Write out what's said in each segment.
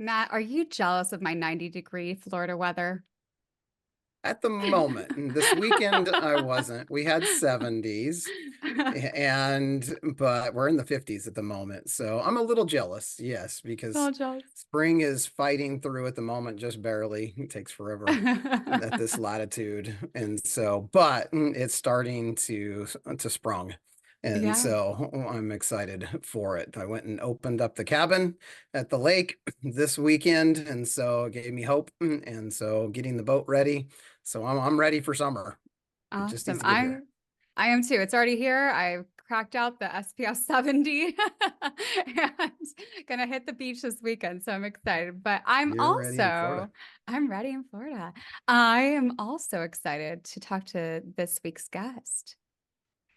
Matt, are you jealous of my 90-degree Florida weather? At the moment, and this weekend I wasn't. We had 70s but we're in the 50s at the moment. So I'm a little jealous, yes, So because jealous. spring is fighting through at the moment, just barely. It takes forever at this latitude. And so, but it's starting to sprung. And Yeah. so I'm excited for it. I went and opened up the cabin at the lake this weekend, and so it gave me hope. And so getting the boat ready. So I'm ready for summer. It just Awesome. needs to get here. I am too. It's already here. I've cracked out the SPF 70 and gonna hit the beach this weekend. So I'm excited. But You're ready in Florida. I'm ready in Florida. I am also excited to talk to this week's guest.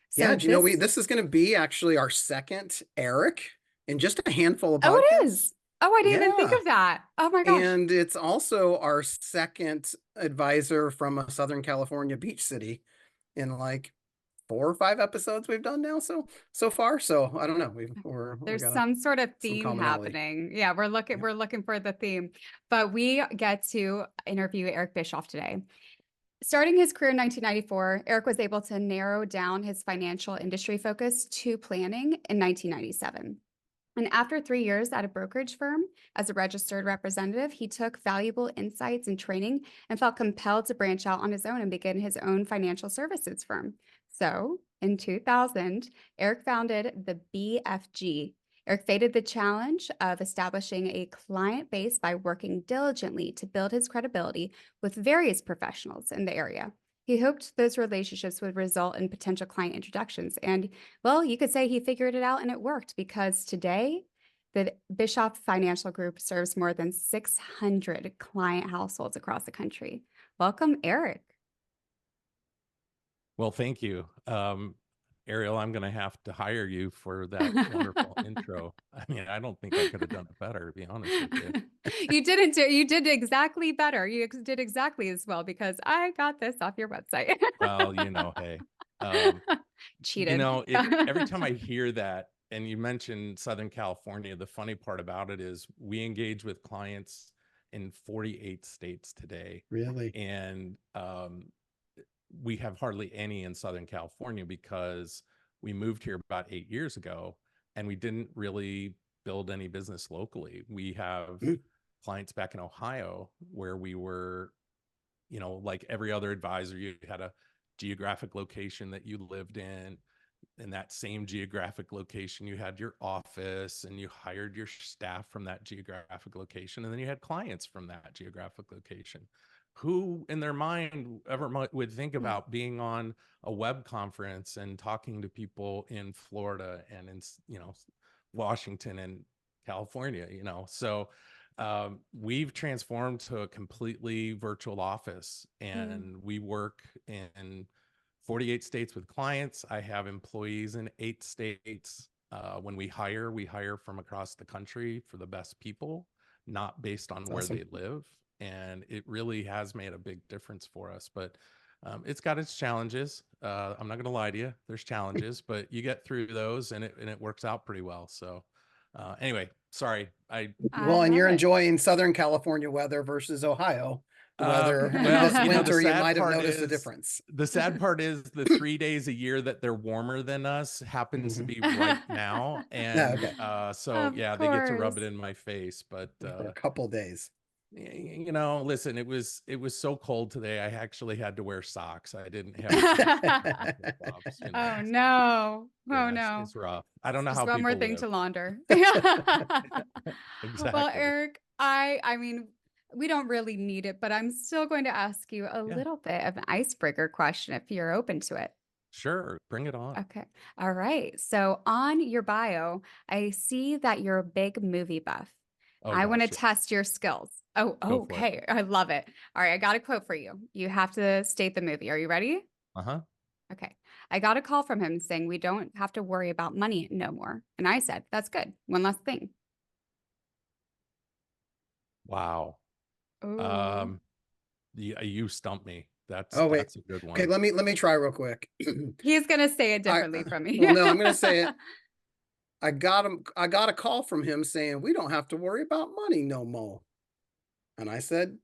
So Yeah, do you know we this, this is going to be actually our second Eric in just a handful of oh, it podcasts. is. Oh, I didn't even think Yeah. of that. Oh my gosh. And it's also our second advisor from a Southern California beach city in like 4 or 5 episodes we've done now so far. So I don't know. We There's got some sort of some theme commonality. happening. Yeah, Yep. we're looking for the theme. But we get to interview Eric Bischoff today. Starting his career in 1994, Eric was able to narrow down his financial industry focus to planning in 1997. And after 3 years at a brokerage firm as a registered representative, he took valuable insights and training and felt compelled to branch out on his own and begin his own financial services firm. So in 2000, Eric founded the BFG. Eric faced the challenge of establishing a client base by working diligently to build his credibility with various professionals in the area. He hoped those relationships would result in potential client introductions. And well, you could say he figured it out and it worked because today the Bishoff Financial Group serves more than 600 client households across the country. Welcome, Eric. Well, thank you. Ariel, I'm going to have to hire you for that wonderful intro. I mean, I don't think I could have done it better, to be honest with you. You did exactly better. You did exactly as well because I got this off your website. Well, hey, um, Cheated. every time I hear that, and you mentioned Southern California, the funny part about it is we engage with clients in 48 states today. Really? And we have hardly any in Southern California because we moved here about 8 years ago and we didn't really build any business locally. We have clients back in Ohio where we were, like every other advisor, you had a geographic location that you lived in. In that same geographic location, you had your office and you hired your staff from that geographic location. And then you had clients from that geographic location. Who in their mind ever would think about being on a web conference and talking to people in Florida and in, Washington and California, so we've transformed to a completely virtual office and we work in 48 states with clients. I have employees in 8 states. When we hire from across the country for the best people, not based on That's where awesome. they live. And it really has made a big difference for us. But it's got its challenges. I'm not going to lie to you. There's challenges, but you get through those and it works out pretty well. So anyway, sorry. I Well, and love you're it. enjoying Southern California weather versus Ohio weather. Well, This winter, you might have noticed a is difference. the sad part is the 3 days a year that they're warmer than us happens to be right now. And Okay. so Of yeah, they get to rub it course. in my face. But For a couple days. listen, it was so cold today. I actually had to wear socks. I didn't have flip-flops, Oh so, no. Oh yeah, no. it's rough. I don't know Just how one more people thing live. to launder. Well, Exactly. Eric, I mean, we don't really need it, but I'm still going to ask you a Yeah, little bit of an icebreaker question if you're open to it. sure. Bring it on. Okay. All right. So on your bio, I see that you're a big movie buff. Oh I want to gosh, yes. test your skills. Oh, Go for it. okay. I love it. All right. I got a quote for you. You have to state the movie. Are you ready? Uh-huh. Okay. I got a call from him saying we don't have to worry about money no more. And I said, that's good. One last thing. Wow. Oh, Um, you stumped me. Oh, wait. That's a good Okay, one. let me try real quick. he's going to say it I differently from me. well, no, I'm going to say it. I got a call from him saying, we don't have to worry about money no more. And I said,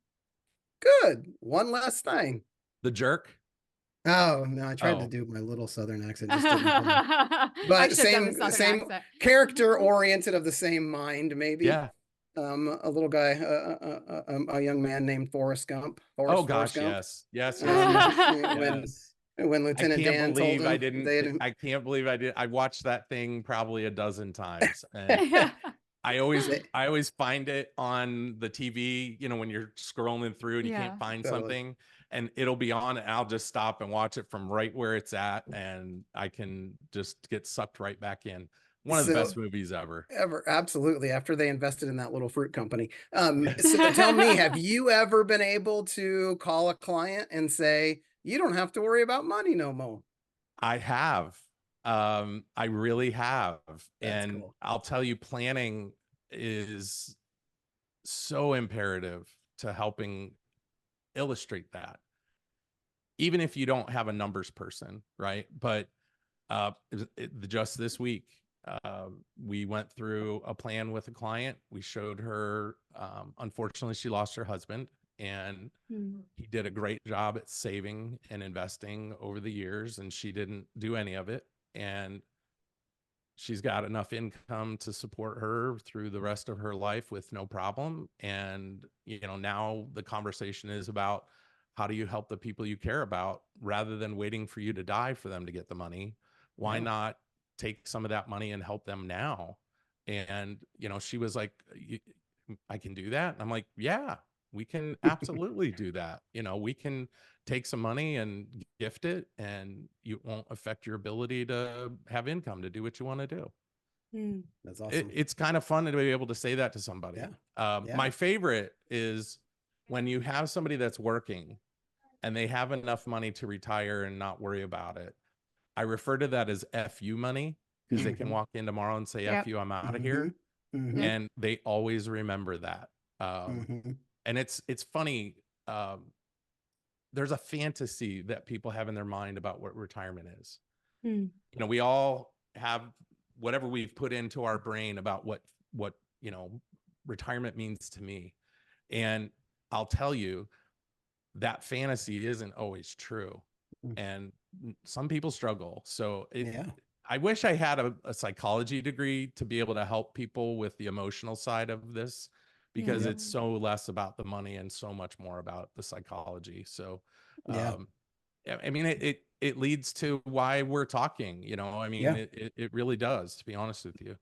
good, one less thing. The jerk. Oh, no, I tried to Oh, do my little Southern accent, just didn't come. I But should have done the same, Southern same accent. character oriented, of the same mind, maybe. yeah. A little guy, a young man named Forrest Gump. Oh Forrest gosh, Gump. yes, yes, yes, Um, yes, when yes. when I Lieutenant can't Dan told believe I him didn't. they didn't. I can't believe I did. I watched that thing probably a dozen times, and They, I always find it on the TV, you know, when you're scrolling through and you Yeah. can't find totally. something, and it'll be on and I'll just stop and watch it from right where it's at, and I can just get sucked right back in. One of the So best movies ever. ever, absolutely. After they invested in that little fruit company. So tell me, have you ever been able to call a client and say, you don't have to worry about money no more? I have. I really have. That's And cool. I'll tell you, planning is so imperative to helping illustrate that. Even if you don't have a numbers person, right? But just this week, we went through a plan with a client. We showed her, unfortunately, she lost her husband, and Hmm. he did a great job at saving and investing over the years, and she didn't do any of it. And she's got enough income to support her through the rest of her life with no problem. And, you know, now the conversation is about how do you help the people you care about rather than waiting for you to die for them to get the money? Why Yeah. not take some of that money and help them now? And, you know, she was like, I can do that. And I'm like, yeah, we can absolutely do that. You know, we can take some money and gift it, and it won't affect your ability to have income to do what you want to do. Hmm. That's awesome. It's kind of fun to be able to say that to somebody. Yeah. Yeah. My favorite is when you have somebody that's working and they have enough money to retire and not worry about it. I refer to that as FU money, because they can Mhm. walk in tomorrow and say, Yep. FU, I'm out of Mhm. here. Mhm. Yep. And they always remember that. Mhm. And it's funny. There's a fantasy that people have in their mind about what retirement is. Hmm. You know, we all have whatever we've put into our brain about what, you know, retirement means to me. And I'll tell you, that fantasy isn't always true. Mm. And some people struggle. So Yeah. I wish I had a psychology degree to be able to help people with the emotional side of this, because Yeah. it's so less about the money and so much more about the psychology. So, Yeah. yeah, I mean, it leads to why we're talking, you know, I mean, Yeah. it really does, to be honest with you.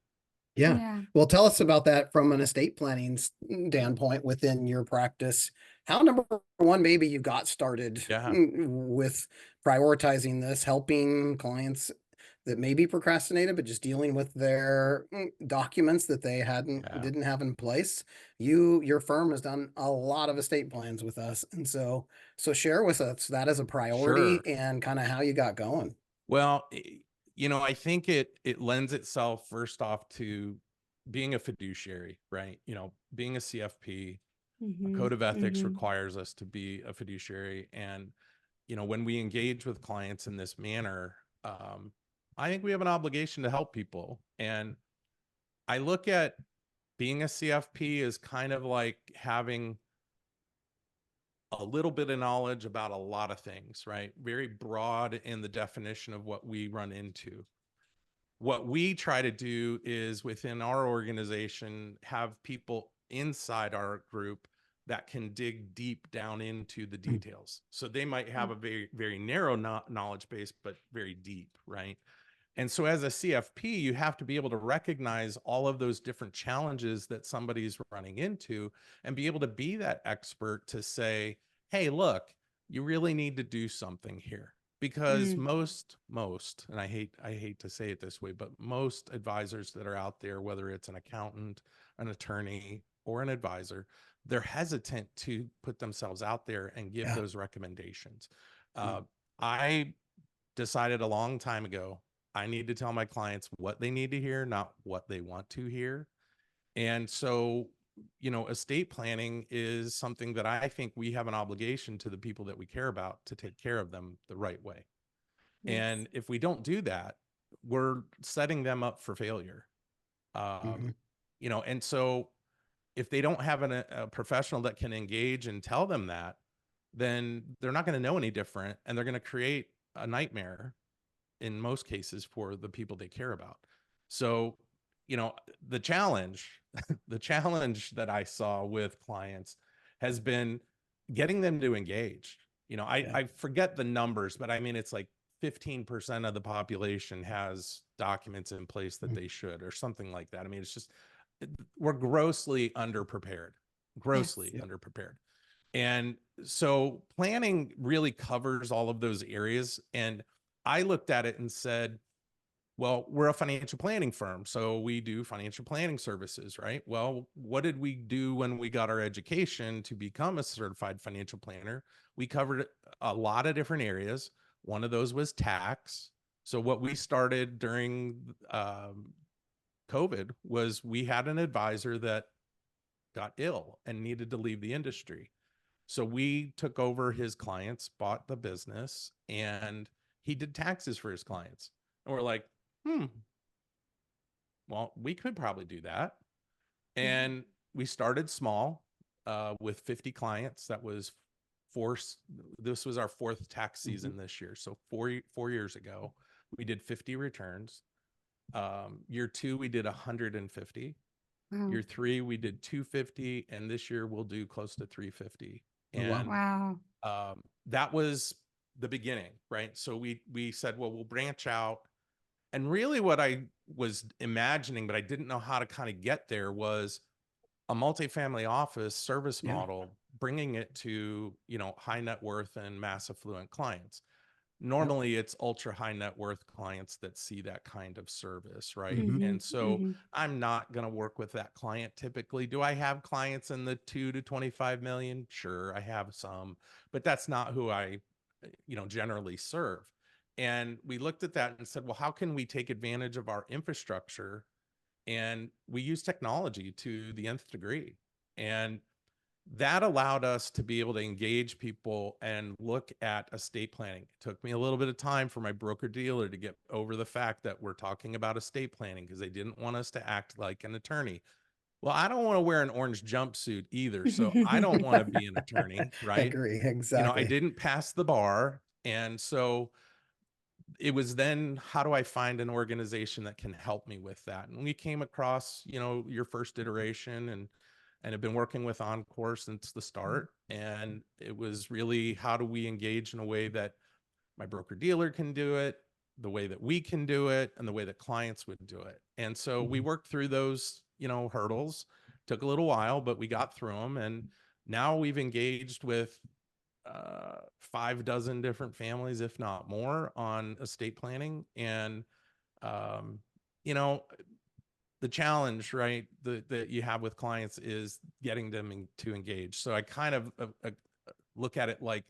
Yeah. Yeah. Well, tell us about that from an estate planning standpoint within your practice. How, number one, maybe you got started Yeah. with prioritizing this, helping clients that maybe procrastinated, but just dealing with their documents that they Yeah. didn't have in place. Your firm has done a lot of estate plans with us. And so share with us that as a priority Sure. and kind of how you got going. Well, you know, I think it lends itself first off to being a fiduciary, right? You know, being a CFP, a Hmm. code of ethics Hmm. requires us to be a fiduciary. And, you know, when we engage with clients in this manner, I think we have an obligation to help people. And I look at being a CFP as kind of like having a little bit of knowledge about a lot of things, right? Very broad in the definition of what we run into. What we try to do is within our organization, have people inside our group that can dig deep down into the details. So they might have a very, very narrow knowledge base, but very deep, right? And so as a CFP, you have to be able to recognize all of those different challenges that somebody's running into and be able to be that expert to say, hey, look, you really need to do something here. Because Mm. and I hate to say it this way, but most advisors that are out there, whether it's an accountant, an attorney, or an advisor, they're hesitant to put themselves out there and give Yeah. those recommendations. I decided a long time ago, I need to tell my clients what they need to hear, not what they want to hear. And so, you know, estate planning is something that I think we have an obligation to the people that we care about to take care of them the right way. Yes. And if we don't do that, we're setting them up for failure. Mhm. You know, and so if they don't have a professional that can engage and tell them that, then they're not going to know any different, and they're going to create a nightmare in most cases for the people they care about. So, you know, the challenge, the challenge that I saw with clients has been getting them to engage. You know, Yeah. I forget the numbers, but I mean, it's like 15% of the population has documents in place that they should, or something like that. I mean, it's just, we're grossly underprepared, Yes. grossly underprepared. And so planning really covers all of those areas. And I looked at it and said, well, we're a financial planning firm, so we do financial planning services, right? Well, what did we do when we got our education to become a certified financial planner? We covered a lot of different areas. One of those was tax. So what we started during COVID was we had an advisor that got ill and needed to leave the industry. So we took over his clients, bought the business, and he did taxes for his clients. And we're like, well, we could probably do that. And we started small with 50 clients. That was this was our fourth tax season this year. So 4 years ago, we did 50 returns. Year two, we did 150. Wow. Year three, we did 250. And this year we'll do close to 350. Oh, wow. And Wow. that was the beginning, right? So we said, well, we'll branch out. And really what I was imagining, but I didn't know how to kind of get there, was a multifamily office service Yeah. model, bringing it to, you know, high net worth and mass affluent clients. Normally it's ultra high net worth clients that see that kind of service, right? And so I'm not going to work with that client typically. Do I have clients in the 2 to 25 million? Sure, I have some, but that's not who I, you know, generally serve. And we looked at that and said, well, how can we take advantage of our infrastructure? And we use technology to the nth degree. And that allowed us to be able to engage people and look at estate planning. It took me a little bit of time for my broker dealer to get over the fact that we're talking about estate planning, because they didn't want us to act like an attorney. Well, I don't want to wear an orange jumpsuit either, so I don't want to be an attorney, right? Agree. You know, I Exactly. didn't pass the bar. And so it was then, how do I find an organization that can help me with that? And we came across, you know, your first iteration, and have been working with Encore since the start. And it was really, how do we engage in a way that my broker dealer can do it, the way that we can do it, and the way that clients would do it. And so we worked through those, you know, hurdles. Took a little while, but we got through them. And now we've engaged with 6 different families, if not more, on estate planning. And you know, the challenge, right, that you have with clients is getting them to engage. So I kind of look at it like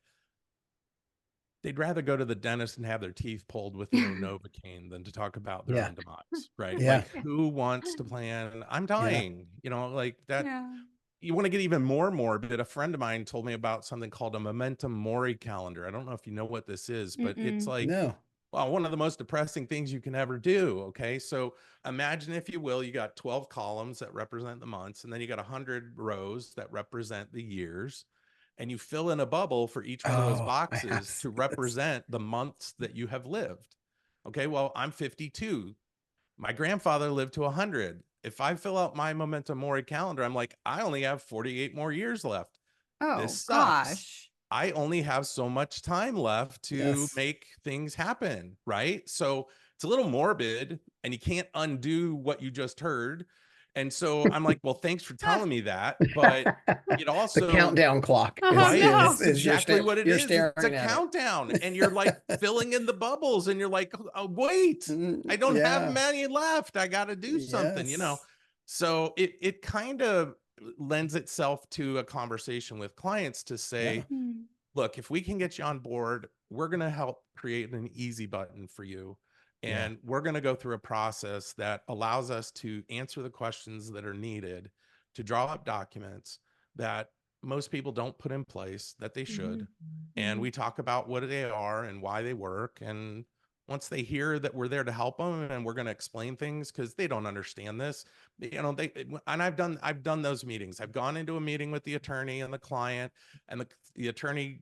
they'd rather go to the dentist and have their teeth pulled with no Novocaine than to talk about their Yeah. own demise, right? Yeah. Like, who wants to plan, I'm dying, you know, like that. Yeah. You want to get even more morbid. A friend of mine told me about something called a memento mori calendar. I don't know if you know what this is, but it's like, No. well, one of the most depressing things you can ever do. Okay. So imagine, if you will, you got 12 columns that represent the months, and then you got 100 rows that represent the years. And you fill in a bubble for each one of those Oh, I have boxes to seen this. represent the months that you have lived. Okay. Well, I'm 52. My grandfather lived to 100. If I fill out my memento mori calendar, I'm like, I only have 48 more years left. This Oh sucks. gosh. I only have so much time left to Yes. make things happen, right? So it's a little morbid, and you can't undo what you just heard. And so I'm like, well, thanks for telling me that, but it The also, countdown clock Oh, right? no. That's is you're exactly what it you're is. It's a staring at it. countdown, and you're like filling in the bubbles, and you're like, oh, wait, I don't have Yeah. many left. I got to do something, you know? Yes. So it kind of lends itself to a conversation with clients to say, look, if we can get you on board, we're going to help create an easy button for you. Yeah. And we're going to go through a process that allows us to answer the questions that are needed, to draw up documents that most people don't put in place that they should. And we talk about what they are and why they work. And once they hear that we're there to help them and we're going to explain things, because they don't understand this, and I've done those meetings. I've gone into a meeting with the attorney and the client, and the attorney,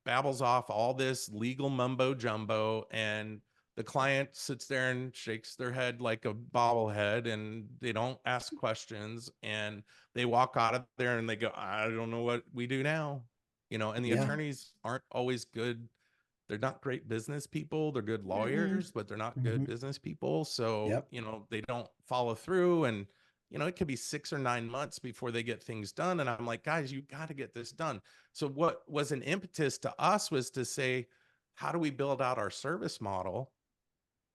babbles off all this legal mumbo jumbo, and the client sits there and shakes their head like a bobblehead, and they don't ask questions, and they walk out of there and they go, I don't know what we do now. And the Yeah. attorneys aren't always good. They're not great business people. They're good Mm-mm. lawyers, but they're not good business people. So, Yep. they don't follow through, and it could be 6 or 9 months before they get things done. And I'm like, guys, you got to get this done. So what was an impetus to us was to say, how do we build out our service model,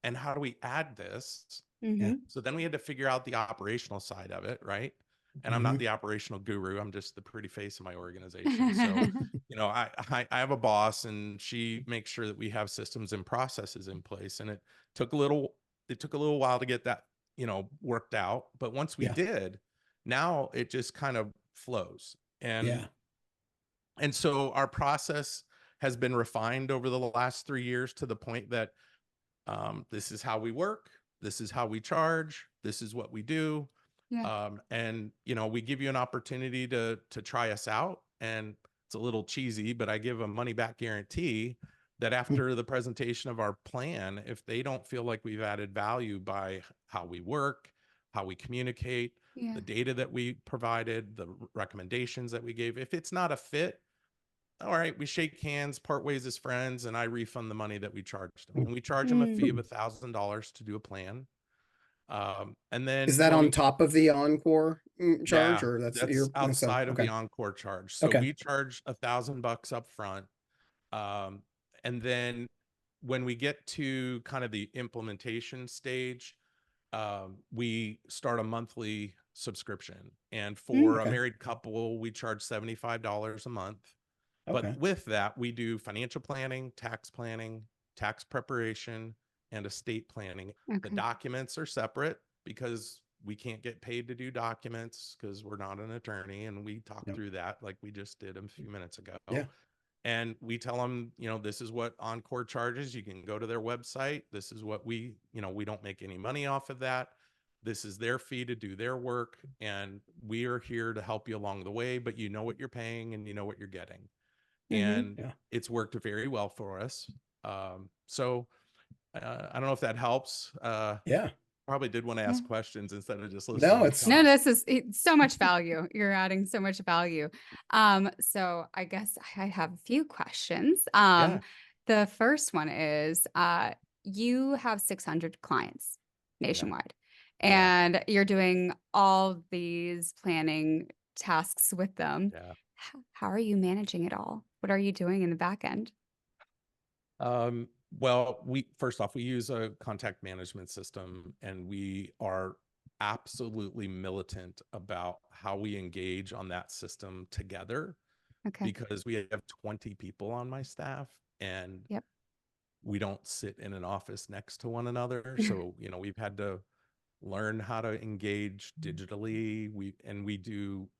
and how do we add this? Mhm. So then we had to figure out the operational side of it, right? And I'm not the operational guru. I'm just the pretty face of my organization. So, I have a boss, and she makes sure that we have systems and processes in place. And took a little while to get that, worked out. But once we Yeah. did, now it just kind of flows. Yeah. And so our process has been refined over the last 3 years to the point that this is how we work. This is how we charge. This is what we do. Yeah. And we give you an opportunity to try us out. And it's a little cheesy, but I give a money back guarantee that after the presentation of our plan, if they don't feel like we've added value by how we work, how we communicate, Yeah. the data that we provided, the recommendations that we gave, if it's not a fit, all right, we shake hands, part ways as friends, and I refund the money that we charged them. And we charge them a fee of $1,000 to do a plan. And then Is that when on we, top of the Encore charge, yeah, or that's that's your outside of the okay? Encore charge. So Okay. we charge $1,000 up front. Um, and then when we get to kind of the implementation stage, we start a monthly subscription. And for a Okay. married couple, we charge $75 a month. But Okay. with that, we do financial planning, tax preparation, and estate planning. The Okay. documents are separate because we can't get paid to do documents because we're not an attorney. And we talk Yep. through that like we just did a few minutes ago. Yeah. And we tell them, this is what Encore charges. You can go to their website. This is what we don't make any money off of that. This is their fee to do their work. And we are here to help you along the way, but you know what you're paying and you know what you're getting. And Yeah. it's worked very well for us. So I don't know if that helps. Yeah. Probably did want to Yeah. ask questions instead of just No, listening to it's- No, talk. it's so much value. You're adding so much value. So I guess I have a few questions. Yeah. The first one is, you have 600 clients nationwide, Yeah. and you're doing all these planning tasks with them. Yeah. How are you managing it all? What are you doing in the back end? Well, first off, we use a contact management system, and we are absolutely militant about how we engage on that system together, Okay. because we have 20 people on my staff, and Yep. we don't sit in an office next to one another. So, we've had to learn how to engage digitally. We do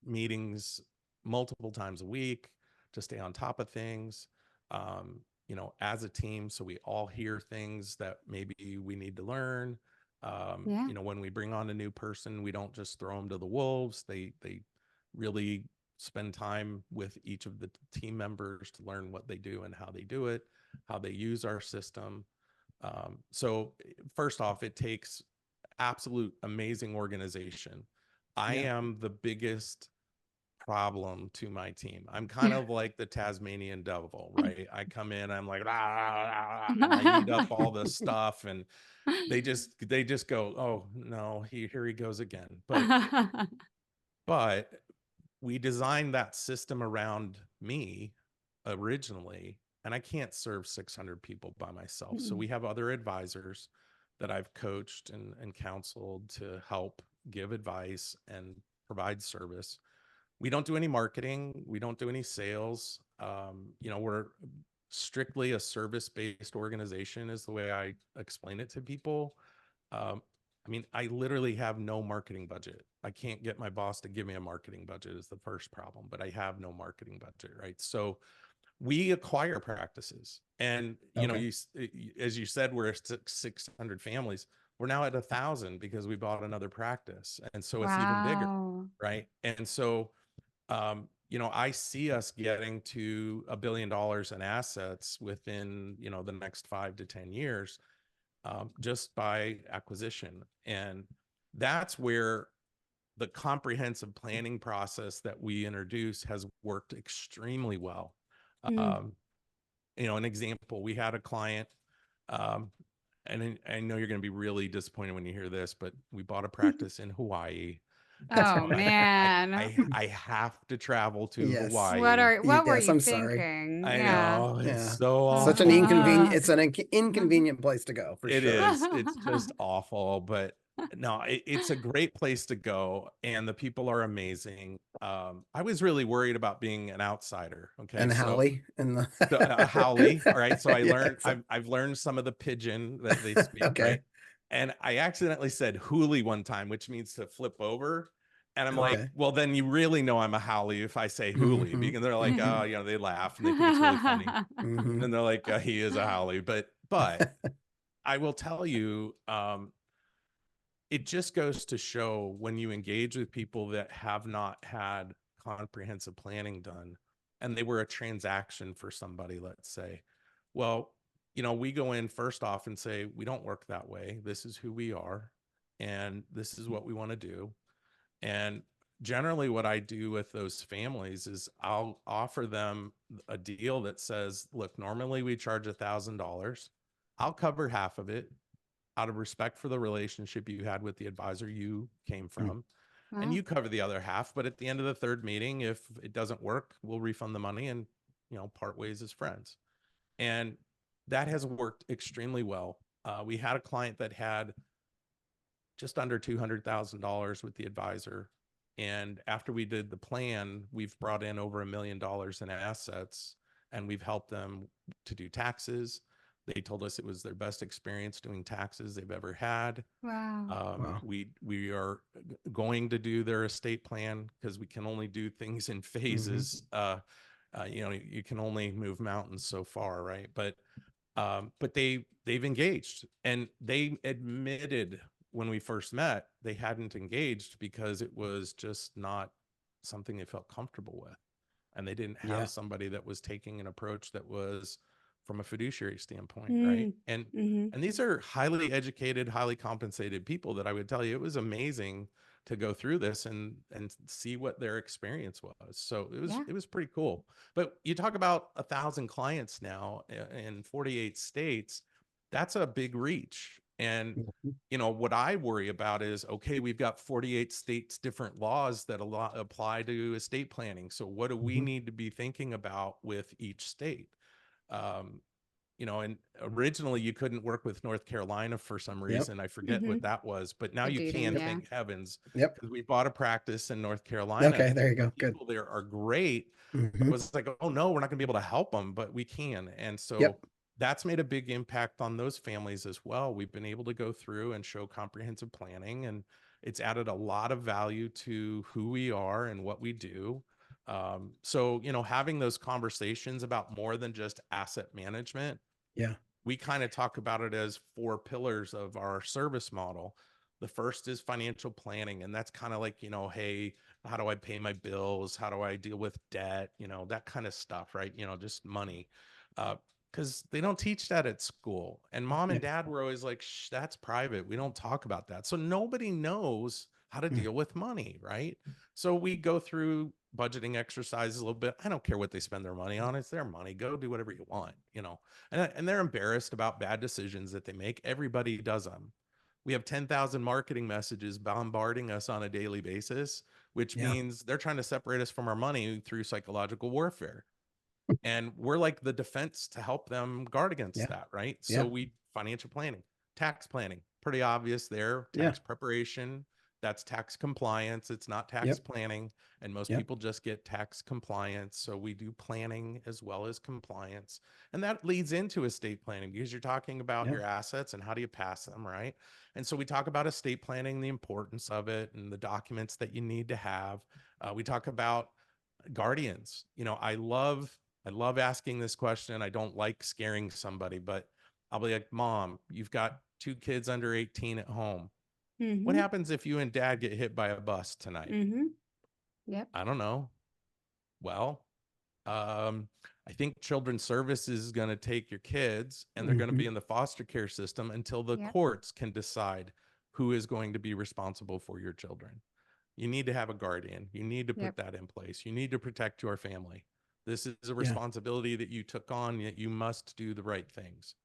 meetings multiple times a week to stay on top of things, as a team. So we all hear things that maybe we need to learn. Yeah. When we bring on a new person, we don't just throw them to the wolves. They really spend time with each of the team members to learn what they do and how they do it, how they use our system. So first off, it takes absolute amazing organization. I Yeah. am the biggest problem to my team. I'm kind of like the Tasmanian devil, right? I come in, I'm like, and I eat up all the stuff, and they just go, oh no, here he goes again. But we designed that system around me originally, and I can't serve 600 people by myself. So we have other advisors that I've coached and counseled to help give advice and provide service. We don't do any marketing. We don't do any sales. We're strictly a service-based organization is the way I explain it to people. I literally have no marketing budget. I can't get my boss to give me a marketing budget is the first problem, but I have no marketing budget, right? So we acquire practices. And, you know, Okay. as you said, we're 600 families. We're now at 1,000 because we bought another practice. And so it's even bigger. Wow. Right. And so, you know, I see us getting to $1 billion in assets within, you know, the next 5 to 10 years, just by acquisition. And that's where the comprehensive planning process that we introduce has worked extremely well. Mm. Um, you know, an example, we had a client, um, and I know you're going to be really disappointed when you hear this, but we bought a practice in Hawaii. Oh So man. I have to travel to Yes. Hawaii. What were Yes, you I'm sorry. thinking? I Yeah. know it's Yeah. so Such an awful. inconvenient, it's an inconvenient place to go for It sure. is. It's just awful, but no, it's a great place to go, and the people are amazing. I was really worried about being an outsider. Okay, And so Hallie and the a Howley, all right. So I yeah, learned, I've learned some of the pidgin that they speak, okay. right? And I accidentally said hoolie one time, which means to flip over. And I'm like, Okay. well, then you really know I'm a Howley if I say hoolie, Hmm. because they're like, Hmm. oh, you know, they laugh and they think it's really funny. Hmm. And then they're like, he is a Howley. But I will tell you, it just goes to show when you engage with people that have not had comprehensive planning done and they were a transaction for somebody, let's say, well, you know, we go in first off and say, we don't work that way. This is who we are, and this is what we want to do. And generally, what I do with those families is I'll offer them a deal that says, look, normally we charge $1,000. I'll cover half of it out of respect for the relationship you had with the advisor you came from, and Wow. you cover the other half. But at the end of the third meeting, if it doesn't work, we'll refund the money and, you know, part ways as friends. And that has worked extremely well. We had a client that had just under $200,000 with the advisor. And after we did the plan, we've brought in over $1 million in assets, and we've helped them to do taxes. They told us it was their best experience doing taxes they've ever had. Wow. Wow. We are going to do their estate plan because we can only do things in phases. You know, you can only move mountains so far, right? But they've engaged, and they admitted when we first met they hadn't engaged because it was just not something they felt comfortable with, and they didn't Yeah. have somebody that was taking an approach that was from a fiduciary standpoint, right? Mm. And Hmm. and these are highly educated, highly compensated people that I would tell you it was amazing to go through this and see what their experience was. So Yeah. it was pretty cool. But you talk about 1,000 clients now in 48 states. That's a big reach. And Mhm. you know what I worry about is, okay, we've got 48 states different laws that apply to estate planning. So what do we Mhm. need to be thinking about with each state? Um, you know, and originally you couldn't work with North Carolina for some Yep. reason. I forget Hmm. what that was, but now The you deeding. can, Yep. Yeah. thank heavens, Yep. because we bought a practice in North Carolina. Okay, there you The go. Good. people there are great. It Hmm. was like, oh no, we're not going to be able to help them, but we can. And so Yep. that's made a big impact on those families as well. We've been able to go through and show comprehensive planning, and it's added a lot of value to who we are and what we do. So, you know, having those conversations about more than just asset management, Yeah. we kind of talk about it as 4 pillars of our service model. The first is financial planning, and that's kind of like, you know, hey, how do I pay my bills? How do I deal with debt? You know, that kind of stuff, right? You know, just money. Because they don't teach that at school. And mom and Yep. dad were always like, shh, that's private. We don't talk about that. So nobody knows how to Mm. deal with money, right? So we go through budgeting exercises a little bit. I don't care what they spend their money on. It's their money. Go do whatever you want, you know. And they're embarrassed about bad decisions that they make. Everybody does them. We have 10,000 marketing messages bombarding us on a daily basis, which Yeah. means they're trying to separate us from our money through psychological warfare. And we're like the defense to help them guard against Yeah. that, right? So Yeah. we financial planning, tax planning, pretty obvious there, Yeah. tax preparation, that's tax compliance, it's not tax Yep. planning, and most Yep. people just get tax compliance. So we do planning as well as compliance. And that leads into estate planning because you're talking about Yeah. your assets and how do you pass them, right? And so we talk about estate planning, the importance of it, and the documents that you need to have. We talk about guardians. You know, I love I love asking this question. I don't like scaring somebody, but I'll be like, Mom, you've got 2 kids under 18 at home. What Mm-hmm. happens if you and Dad get hit by a bus tonight? Mm-hmm. Yep. I don't know. Well, I think Children's Services is going to take your kids and they're going to be in the foster care system until the Yep. courts can decide who is going to be responsible for your children. You need to have a guardian. You need to put Yep. that in place. You need to protect your family. This is a Yeah. responsibility that you took on, yet you must do the right things.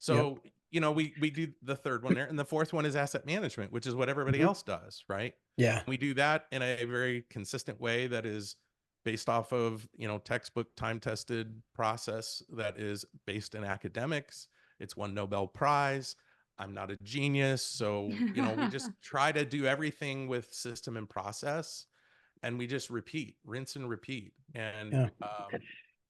Yep. So, you know, we do the third one there. And the fourth one is asset management, which is what everybody Mhm. else does, right? Yeah. We do that in a very consistent way that is based off of, you know, textbook time tested process that is based in academics. It's won Nobel Prize. I'm not a genius. So, you know, we just try to do everything with system and process, and we just repeat, rinse and repeat. And, Yeah.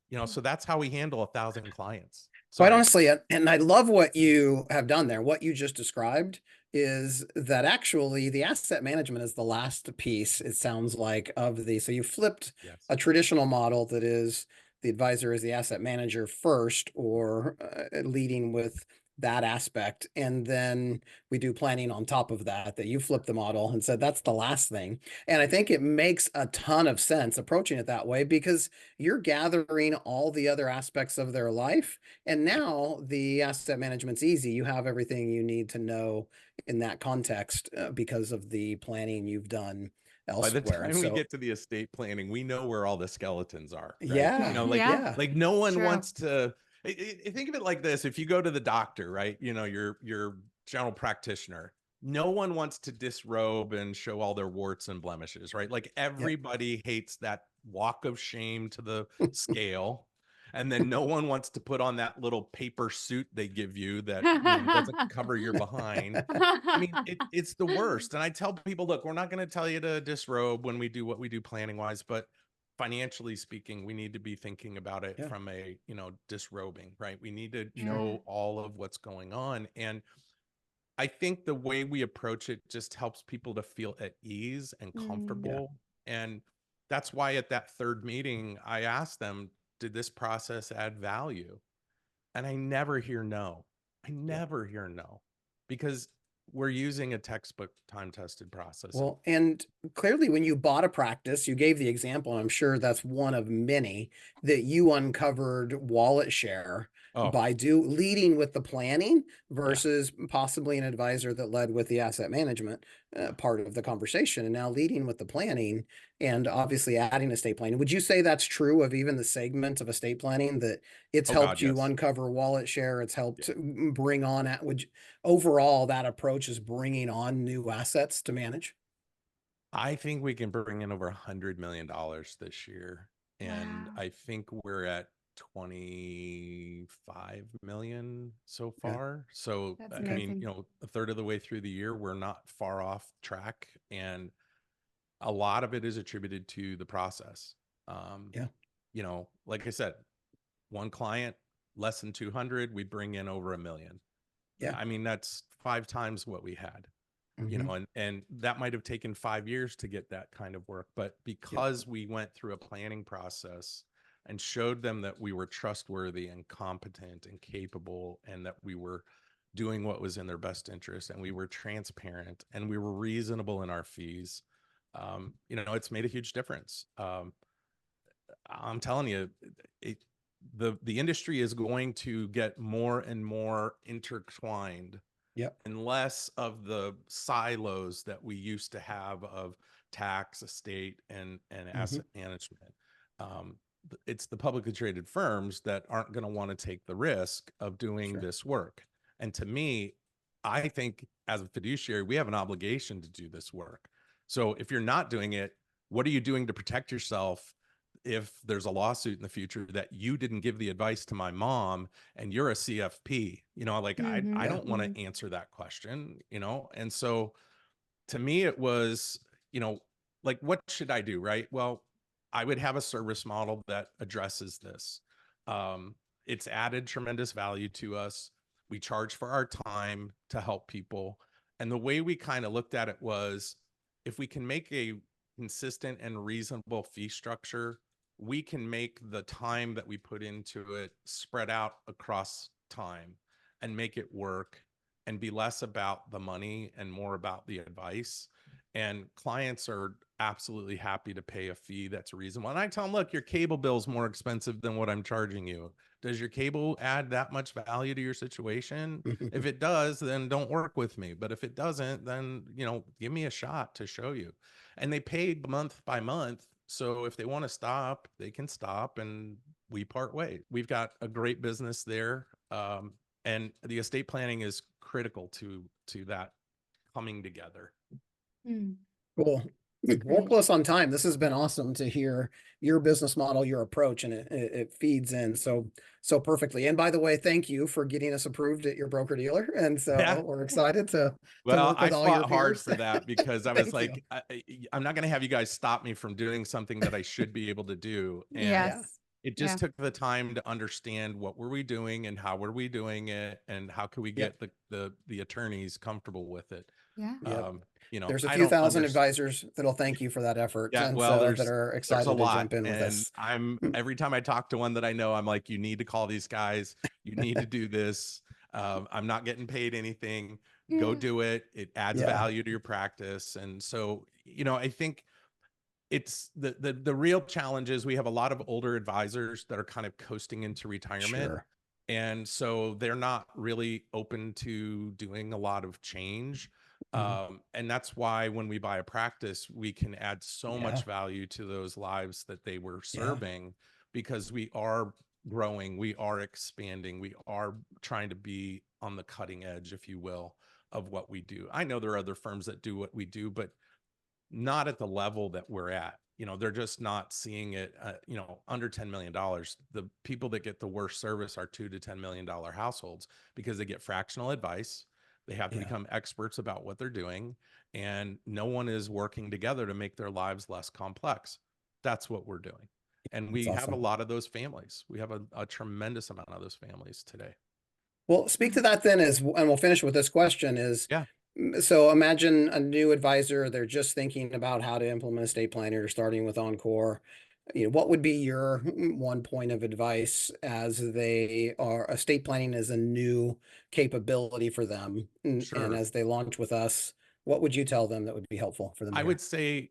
you know, so that's how we handle 1,000 clients. Quite Sorry. honestly, and I love what you have done there. What you just described is that actually the asset management is the last piece, it sounds like, of the, so you flipped Yes. a traditional model that is the advisor is the asset manager first, or leading with that aspect. And then we do planning on top of that, that you flipped the model and said that's the last thing. And I think it makes a ton of sense approaching it that way, because you're gathering all the other aspects of their life. And now the asset management's easy. You have everything you need to know in that context because of the planning you've done By the elsewhere. And time we so, get to the estate planning, we know where all the skeletons are, right? yeah, You know, Yeah. like no one True. wants to think of it like this. If you go to the doctor, right, you know, your general practitioner, no one wants to disrobe and show all their warts and blemishes, right? Like everybody hates that walk of shame to the scale. And then no one wants to put on that little paper suit they give you that, you know, doesn't cover your behind. I mean, it's the worst. And I tell people, look, we're not going to tell you to disrobe when we do what we do planning wise, but financially speaking, we need to be thinking about it Yeah. from a, you know, disrobing, right? We need to Yeah. know all of what's going on. And I think the way we approach it just helps people to feel at ease and comfortable. And that's why at that third meeting, I asked them, did this process add value? And I never hear no. I never hear no, because we're using a textbook time tested process. Well, and clearly when you bought a practice, you gave the example, and I'm sure that's one of many, that you uncovered wallet share Oh, by leading with the planning yeah. versus possibly an advisor that led with the asset management part of the conversation, and now leading with the planning and obviously adding estate planning. Would you say that's true of even the segment of estate planning, that it's Oh, helped God, you yes. uncover wallet share? It's Yeah. helped bring on, overall that approach is bringing on new assets to manage? I think we can bring in over $100 million this year. And Wow. I think we're at 25 million so Yeah. far. So, That's I mean, amazing. you know, a third of the way through the year, we're not far off track. And a lot of it is attributed to the process. Yeah. You know, like I said, one client, less than 200, we bring in over $1 million. Yeah. I mean, that's 5 times what we had, you Mhm. know, and that might have taken 5 years to get that kind of work. But because we went through a planning process and showed them that we were trustworthy and competent and capable, and that we were doing what was in their best interest, and we were transparent and we were reasonable in our fees, you know, it's made a huge difference. I'm telling you, the industry is going to get more and more intertwined, Yep. and less of the silos that we used to have of tax, estate, and asset management. It's the publicly traded firms that aren't going to want to take the risk of doing Sure. this work. And to me, I think as a fiduciary, we have an obligation to do this work. So if you're not doing it, what are you doing to protect yourself if there's a lawsuit in the future that you didn't give the advice to my mom and you're a CFP? You know, like I Yeah. don't want to answer that question, you know? And so to me, it was, you know, like, what should I do? Right. Well, I would have a service model that addresses this. It's added tremendous value to us. We charge for our time to help people. And the way we kind of looked at it was, if we can make a consistent and reasonable fee structure, we can make the time that we put into it spread out across time and make it work and be less about the money and more about the advice. And clients are absolutely happy to pay a fee that's reasonable. And I tell them, look, your cable bill's more expensive than what I'm charging you. Does your cable add that much value to your situation? If it does, then don't work with me. But if it doesn't, then, give me a shot to show you. And they pay month by month. So if they want to stop, they can stop and we part ways. We've got a great business there. And the estate planning is critical to that coming together. Cool. We're great. close on time. This has been awesome to hear your business model, your approach, and it feeds in so perfectly. And by the way, thank you for getting us approved at your broker dealer. And so Yeah. we're excited to Well, work with I all your fought hard peers. for that because I was Thank like, I'm not going to have you guys stop me from doing something that I should be able to do. And Yes. it just took the time to understand what were we doing and how were we doing it and how could we get the attorneys comfortable with it. Yeah. There's a I few don't thousand understand. advisors that'll thank you for that effort. Yeah, And well, so that there's are a excited to lot, jump in with and us. every time I talk to one that I know, I'm like, you need to call these guys. You need to do this. I'm not getting paid anything. Go do it. It adds value to your practice. And so, I think it's the real challenge is we have a lot of older advisors that are kind of coasting into retirement. Sure. And so they're not really open to doing a lot of change. And that's why when we buy a practice, we can add so much value to those lives that they were serving because we are growing, we are expanding, we are trying to be on the cutting edge, if you will, of what we do. I know there are other firms that do what we do, but not at the level that we're at. They're just not seeing it, under $10 million. The people that get the worst service are $2 to $10 million households because they get fractional advice. They have to become experts about what they're doing, and no one is working together to make their lives less complex. That's what we're doing. And we have a lot of those families. We have a tremendous amount of those families today. Well, speak to that then and we'll finish with this question is, so imagine a new advisor, they're just thinking about how to implement estate planning or starting with Encore. What would be your one point of advice as they are estate planning is a new capability for them? And as they launch with us, what would you tell them that would be helpful for them? I would say,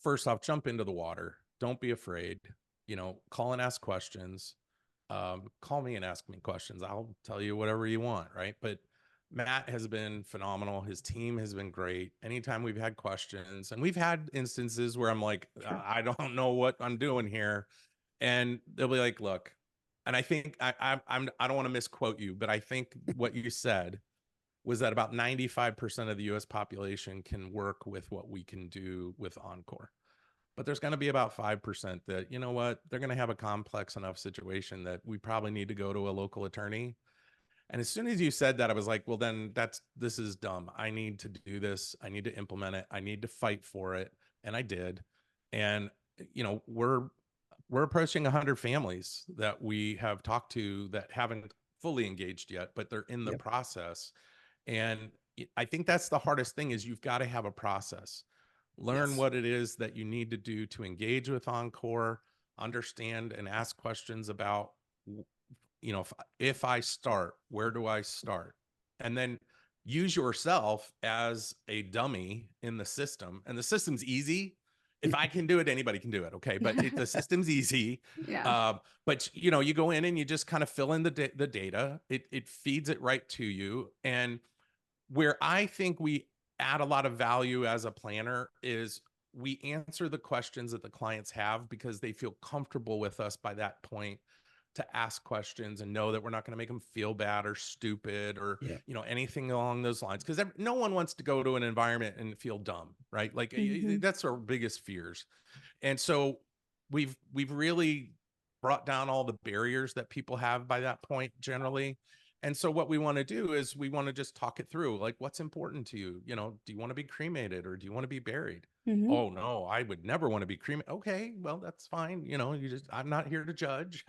first off, jump into the water. Don't be afraid, call and ask questions. Call me and ask me questions. I'll tell you whatever you want. Right. But Matt has been phenomenal. His team has been great. Anytime we've had questions, and we've had instances where I'm like, I don't know what I'm doing here. And they'll be like, look, and I think I don't want to misquote you, but I think what you said was that about 95% of the US population can work with what we can do with Encore. But there's going to be about 5% that, they're going to have a complex enough situation that we probably need to go to a local attorney. And as soon as you said that, I was like, well, then this is dumb. I need to do this. I need to implement it. I need to fight for it. And I did. And, we're approaching 100 families that we have talked to that haven't fully engaged yet, but they're in the process. And I think that's the hardest thing is you've got to have a process. Learn what it is that you need to do to engage with Encore, understand and ask questions about, if I start, where do I start? And then use yourself as a dummy in the system. And the system's easy. If I can do it, anybody can do it. Okay. But the system's easy. But you go in and you just kind of fill in the data. It feeds it right to you. And where I think we add a lot of value as a planner is we answer the questions that the clients have because they feel comfortable with us by that point to ask questions and know that we're not going to make them feel bad or stupid or, anything along those lines. Because no one wants to go to an environment and feel dumb, right? Like that's our biggest fears. And so we've really brought down all the barriers that people have by that point generally. And so what we want to do is we want to just talk it through. Like, what's important to you? Do you want to be cremated or do you want to be buried? Oh, no, I would never want to be cremated. Okay, well, that's fine. I'm not here to judge,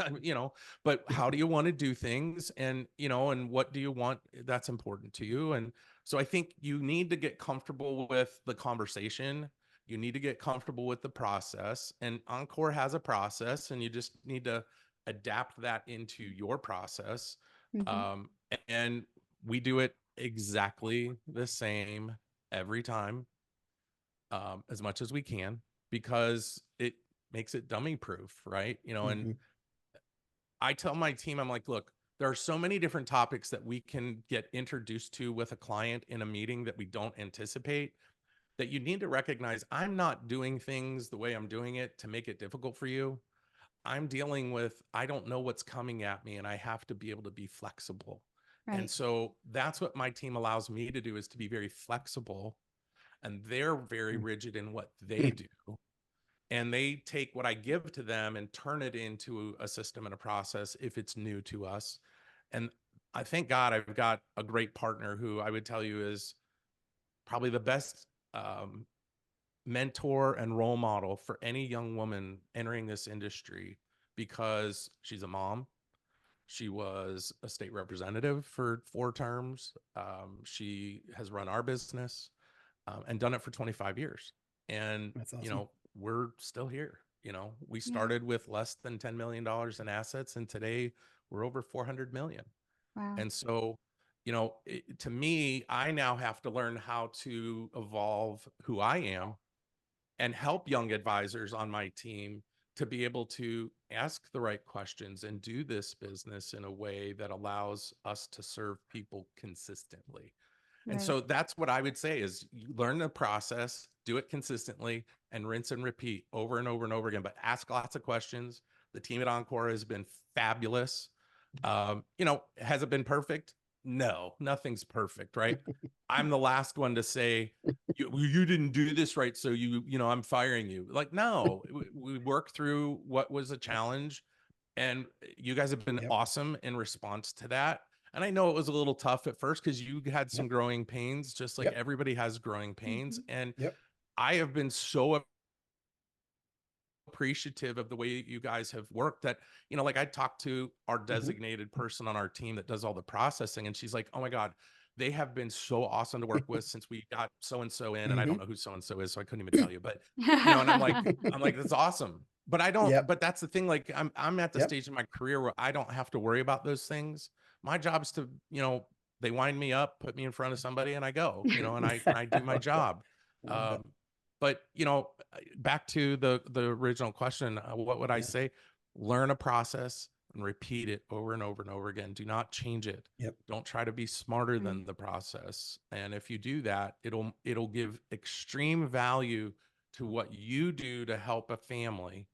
but how do you want to do things? And, and what do you want that's important to you? And so I think you need to get comfortable with the conversation You need to get comfortable with the process, and Encore has a process, and you just need to adapt that into your process. Mhm. And we do it exactly the same every time, as much as we can, because it makes it dummy proof, right? And Mm-hmm. I tell my team, I'm like, look, there are so many different topics that we can get introduced to with a client in a meeting that we don't anticipate, that you need to recognize I'm not doing things the way I'm doing it to make it difficult for you. I'm dealing with, I don't know what's coming at me, and I have to be able to be flexible. And Right. so that's what my team allows me to do, is to be very flexible, and they're very rigid in what they do. And they take what I give to them and turn it into a system and a process if it's new to us. And I thank God I've got a great partner who I would tell you is probably the best mentor and role model for any young woman entering this industry, because she's a mom. She was a state representative for 4 terms. She has run our business, and done it for 25 years. And, That's awesome. we're still here. We Yeah. started with less than $10 million in assets, and today we're over 400 million. Wow. And so, to me, I now have to learn how to evolve who I am and help young advisors on my team to be able to ask the right questions and do this business in a way that allows us to serve people consistently. And Right. so that's what I would say is, you learn the process, do it consistently, and rinse and repeat over and over and over again, but ask lots of questions. The team at Encore has been fabulous. Has it been perfect? No, nothing's perfect, right? I'm the last one to say, you didn't do this right, so I'm firing you. Like, no, we worked through what was a challenge, and you guys have been Yep. awesome in response to that. And I know it was a little tough at first because you had some Yep. growing pains, just like Yep. everybody has growing pains. Mhm. And Yep. I have been so appreciative of the way you guys have worked that, like, I talked to our Mm-hmm. designated person on our team that does all the processing, and she's like, oh my God, they have been so awesome to work with since we got so and so in. And I Mm-hmm. don't know who so and so is, so I couldn't even tell you. But and I'm like, that's awesome. But I don't, Yep. but that's the thing. Like, I'm at the Yep. stage in my career where I don't have to worry about those things. My job is to, they wind me up, put me in front of somebody, and I go, and I do my Love it. job. Love it. But back to the original question, what would I Yeah. say? Learn a process and repeat it over and over and over again. Do not change it. Yep. Don't try to be smarter Right. than the process. And if you do that, it'll give extreme value to what you do to help a family,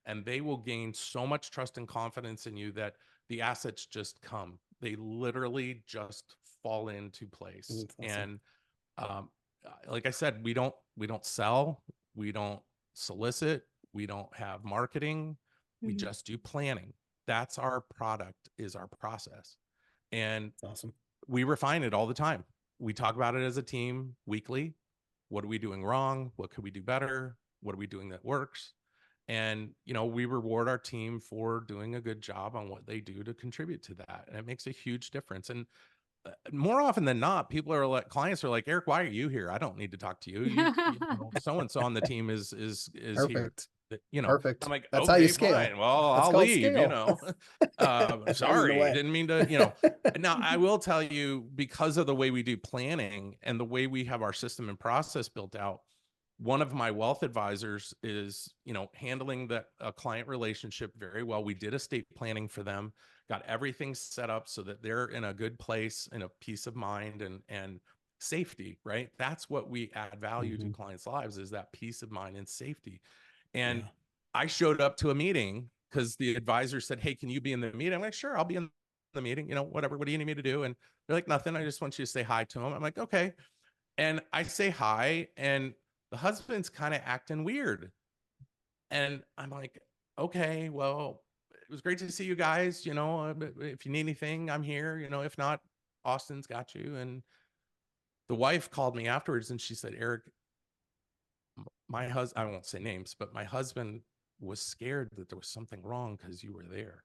and they will gain so much trust and confidence in you that the assets just come. They literally just fall into place. That's awesome. And um, like I said, we don't sell, we don't solicit, we don't have marketing, we Mhm. just do planning. That's our product, is our process. And That's awesome. we refine it all the time. We talk about it as a team weekly. What are we doing wrong? What could we do better? What are we doing that works? And we reward our team for doing a good job on what they do to contribute to that, and it makes a huge difference. And more often than not, people are like, clients are like, Eric, why are you here? I don't need to talk to you. So and so on the team is here. Perfect. I'm Perfect. like, That's how you okay, scale. fine. Well, That's I'll called leave. scale. Leading the Sorry, way. didn't mean to. Now I will tell you, because of the way we do planning and the way we have our system and process built out, one of my wealth advisors is, handling the client relationship very well. We did estate planning for them, got everything set up so that they're in a good place, in a peace of mind and safety, right? That's what we add value to Mm-hmm. clients' lives, is that peace of mind and safety. And Yeah. I showed up to a meeting because the advisor said, hey, can you be in the meeting? I'm like, sure, I'll be in the meeting, whatever. What do you need me to do? And they're like, nothing. I just want you to say hi to him. I'm like, okay. And I say hi, and the husband's kind of acting weird. And I'm like, okay, well, it was great to see you guys. If you need anything, I'm here. If not, Austin's got you. And the wife called me afterwards, and she said, Eric, my husband, I won't say names, but my husband was scared that there was something wrong because you were there.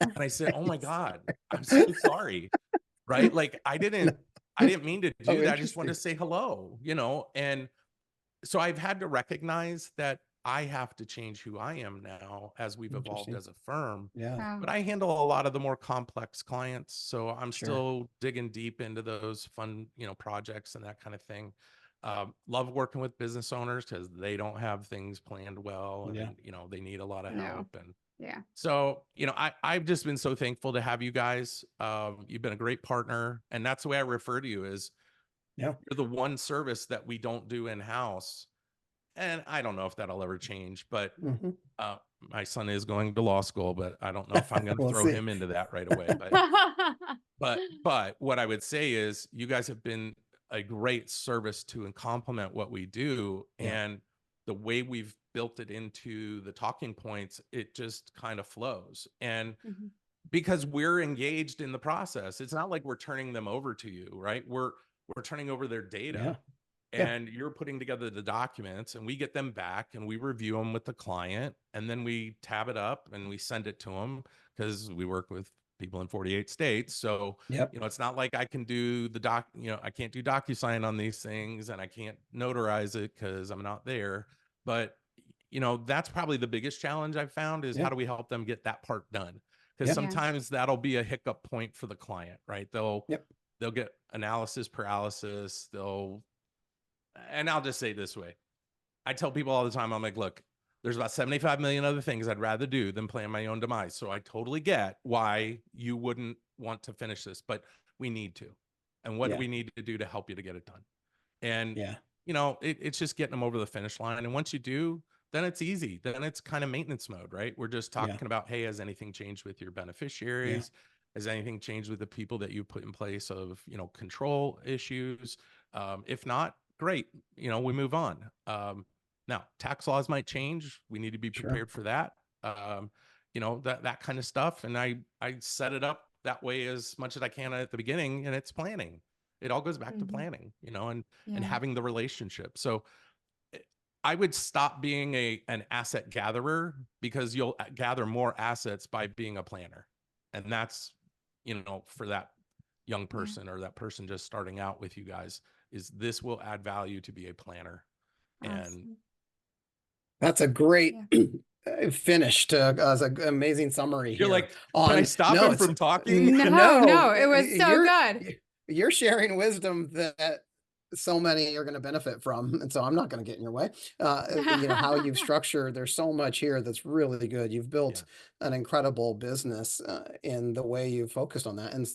And I said, oh my God, I'm so sorry. Right? Like, I didn't mean to Oh, do that. I just wanted interesting. to say hello, and so I've had to recognize that I have to change who I am now as we've evolved Interesting. as a firm. Yeah, Wow. But I handle a lot of the more complex clients, so I'm Sure. still digging deep into those fun, projects and that kind of thing. Love working with business owners because they don't have things planned well, and Yeah. they need a lot of No. help. And Yeah. so, I've just been so thankful to have you guys. You've been a great partner, and that's the way I refer to you, is Yeah. you're the one service that we don't do in-house. And I don't know if that'll ever change, but Hmm. my son is going to law school, but I don't know if I'm going to We'll throw see. him into that right away. But what I would say is you guys have been a great service to and complement what we do. Yeah. And the way we've built it into the talking points, it just kind of flows. And Mhm. because we're engaged in the process, it's not like we're turning them over to you, right? We're turning over their data. Yeah. And you're putting together the documents, and we get them back and we review them with the client, and then we tab it up and we send it to them, because we work with people in 48 states. So, Yep. it's not like I can do I can't do DocuSign on these things, and I can't notarize it because I'm not there. But, that's probably the biggest challenge I've found, is Yeah. how do we help them get that part done? Because Yeah. sometimes that'll be a hiccup point for the client, right? Yep. They'll get analysis paralysis. And I'll just say it this way. I tell people all the time, I'm like, look, there's about 75 million other things I'd rather do than plan my own demise. So I totally get why you wouldn't want to finish this, but we need to. And what do Yeah. we need to do to help you to get it done? And, Yeah. it's just getting them over the finish line. And once you do, then it's easy. Then it's kind of maintenance mode, right? We're just talking Yeah. about, hey, has anything changed with your Yeah. beneficiaries? Has anything changed with the people that you put in place of, control issues? If not, great. We move on. Now, tax laws might change. We need to be Sure. prepared for that. That kind of stuff. And I set it up that way as much as I can at the beginning, and it's planning. It all goes back to Mhm. planning, and Yeah. having the relationship. So I would stop being an asset gatherer, because you'll gather more assets by being a planner. And that's, for that young person or that person just starting out with you guys, is this will add value to be a planner. And Awesome. That's a great finish to as an amazing summary you're here. like, can I stop him from talking? No, it was so good. You're sharing wisdom that so many are going to benefit from, and so I'm not going to get in your way. How you've structured, there's so much here that's really good. You've built an incredible business in the way you focused on that, and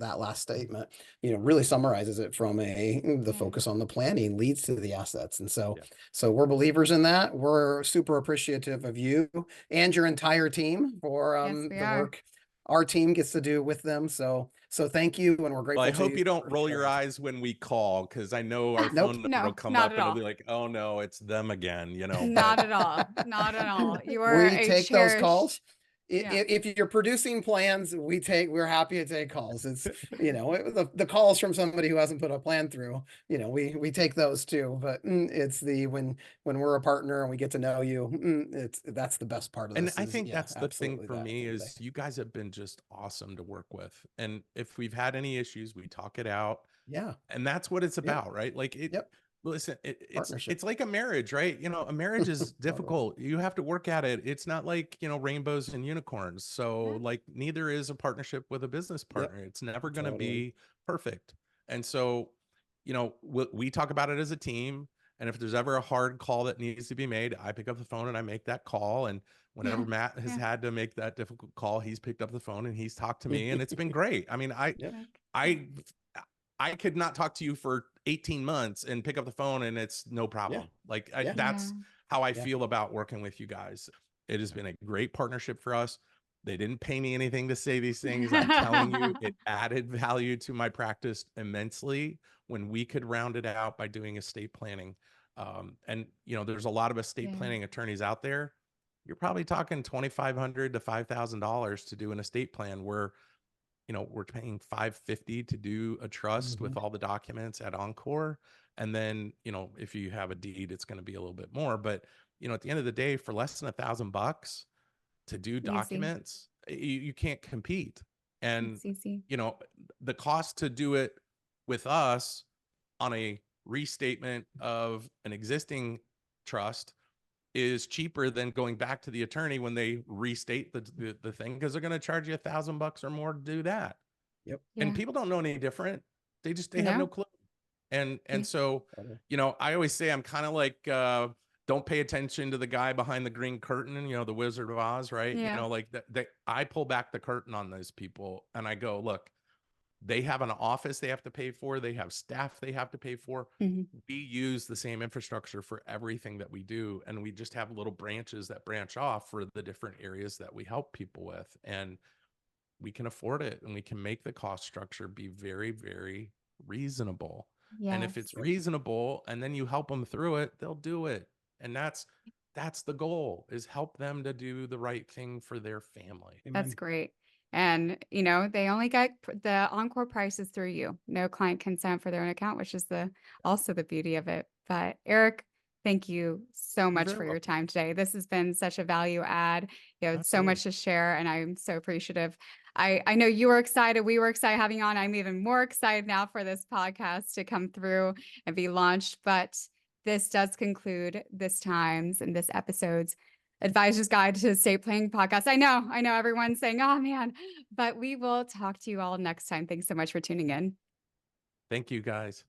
that last statement, really summarizes it from the focus on the planning leads to the assets. And so we're believers in that. We're super appreciative of you and your entire team for the work our team gets to do with them. So thank you, and we're grateful. Well, I hope you don't roll your eyes when we call, because I know our phone number will come up and it'll be like, oh no, it's them again. Not at all. Not at all. You are we take those calls. Yeah. If you're producing plans, we're happy to take calls. It's, the calls from somebody who hasn't put a plan through, we take those too. But it's when we're a partner and we get to know you, that's the best part of this. And I think that's the thing for me is you guys have been just awesome to work with. And if we've had any issues, we talk it out. Yeah. And that's what it's about, right? Like listen, it's like a marriage, right? A marriage is difficult. You have to work at it. It's not like, rainbows and unicorns. So like neither is a partnership with a business partner. It's never going to be perfect. And so, we talk about it as a team. And if there's ever a hard call that needs to be made, I pick up the phone and I make that call. And whenever Matt has had to make that difficult call, he's picked up the phone and he's talked to me, and it's been great. I mean, I could not talk to you for 18 months and pick up the phone and it's no problem. That's how I feel about working with you guys. It has been a great partnership for us. They didn't pay me anything to say these things. I'm telling you, it added value to my practice immensely when we could round it out by doing estate planning. And there's a lot of estate planning attorneys out there. You're probably talking $2,500 to $5,000 to do an estate plan, where we're paying $550 to do a trust with all the documents at Encore. And then, if you have a deed, it's going to be a little bit more. But, at the end of the day, for less than $1,000 to do documents, you can't compete. And, the cost to do it with us on a restatement of an existing trust is cheaper than going back to the attorney when they restate the thing, because they're going to charge you $1,000 or more to do that. Yep. And Yeah. people don't know any different. They have no No. clue. And Yeah. so, Totally. you know, I always say I'm kind of like, don't pay attention to the guy behind the green curtain, and, you know, the Wizard of Oz, right? Yeah. You know, like that I pull back the curtain on those people and I go, look, they have an office they have to pay for. They have staff they have to pay for. Mhm. We use the same infrastructure for everything that we do. And we just have little branches that branch off for the different areas that we help people with. And we can afford it, and we can make the cost structure be very, very reasonable. And if Yes. it's reasonable and then you help them through it, they'll do it. And that's the goal, is help them to do the right thing for their family. That's Amen. great. And, you know, they only get the encore prices through you. No client consent for their own account, which is also the beauty of it. But Eric, thank you so You're much very for your welcome. time today. This has been such a value add. You know, so Absolutely. much to share, and I'm so appreciative. I know you were excited. We were excited having you on. I'm even more excited now for this podcast to come through and be launched. But this does conclude this time's and this episode's Advisor's Guide to Estate Planning podcast. I know everyone's saying, oh man, but we will talk to you all next time. Thanks so much for tuning in. Thank you, guys.